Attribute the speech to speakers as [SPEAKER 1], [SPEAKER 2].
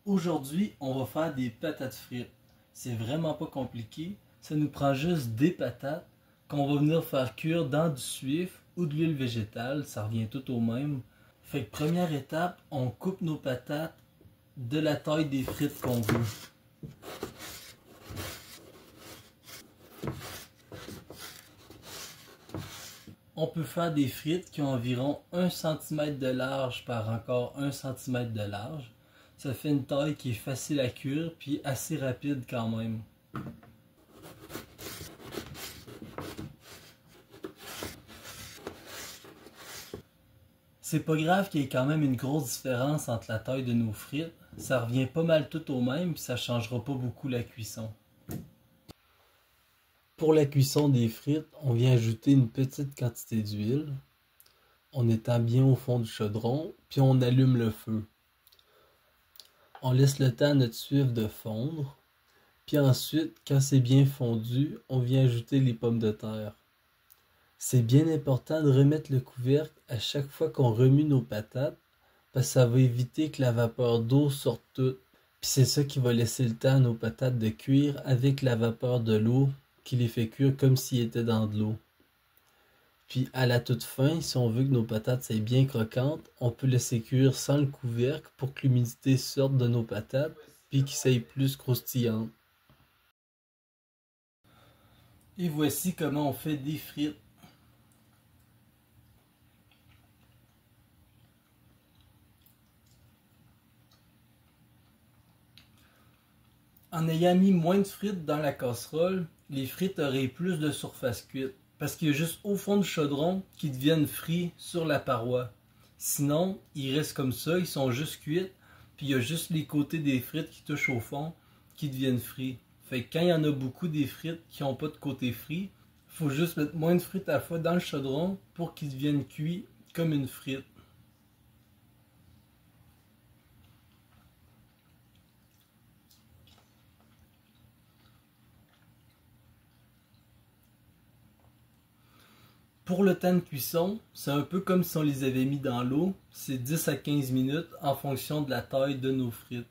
[SPEAKER 1] Aujourd'hui, on va faire des patates frites. C'est vraiment pas compliqué. Ça nous prend juste des patates qu'on va venir faire cuire dans du suif ou de l'huile végétale. Ça revient tout au même. Fait que première étape, on coupe nos patates de la taille des frites qu'on veut. On peut faire des frites qui ont environ 1 cm de large par encore 1 cm de large. Ça fait une taille qui est facile à cuire puis assez rapide quand même. C'est pas grave qu'il y ait quand même une grosse différence entre la taille de nos frites. Ça revient pas mal tout au même puis ça changera pas beaucoup la cuisson. Pour la cuisson des frites, on vient ajouter une petite quantité d'huile. On étend bien au fond du chaudron, puis on allume le feu. On laisse le temps à notre suif de fondre. Puis ensuite, quand c'est bien fondu, on vient ajouter les pommes de terre. C'est bien important de remettre le couvercle à chaque fois qu'on remue nos patates, parce que ça va éviter que la vapeur d'eau sorte toute. Puis c'est ça qui va laisser le temps à nos patates de cuire avec la vapeur de l'eau qui les fait cuire comme s'ils étaient dans de l'eau. Puis à la toute fin, si on veut que nos patates soient bien croquantes, on peut laisser cuire sans le couvercle pour que l'humidité sorte de nos patates puis qu'ils soient plus croustillantes. Et voici comment on fait des frites. En ayant mis moins de frites dans la casserole, les frites auraient plus de surface cuite. Parce qu'il y a juste au fond du chaudron qui deviennent frits sur la paroi. Sinon, ils restent comme ça, ils sont juste cuits, puis il y a juste les côtés des frites qui touchent au fond qui deviennent frits. Fait que quand il y en a beaucoup des frites qui n'ont pas de côté frit, il faut juste mettre moins de frites à la fois dans le chaudron pour qu'ils deviennent cuits comme une frite. Pour le temps de cuisson, c'est un peu comme si on les avait mis dans l'eau, c'est 10 à 15 minutes en fonction de la taille de nos frites.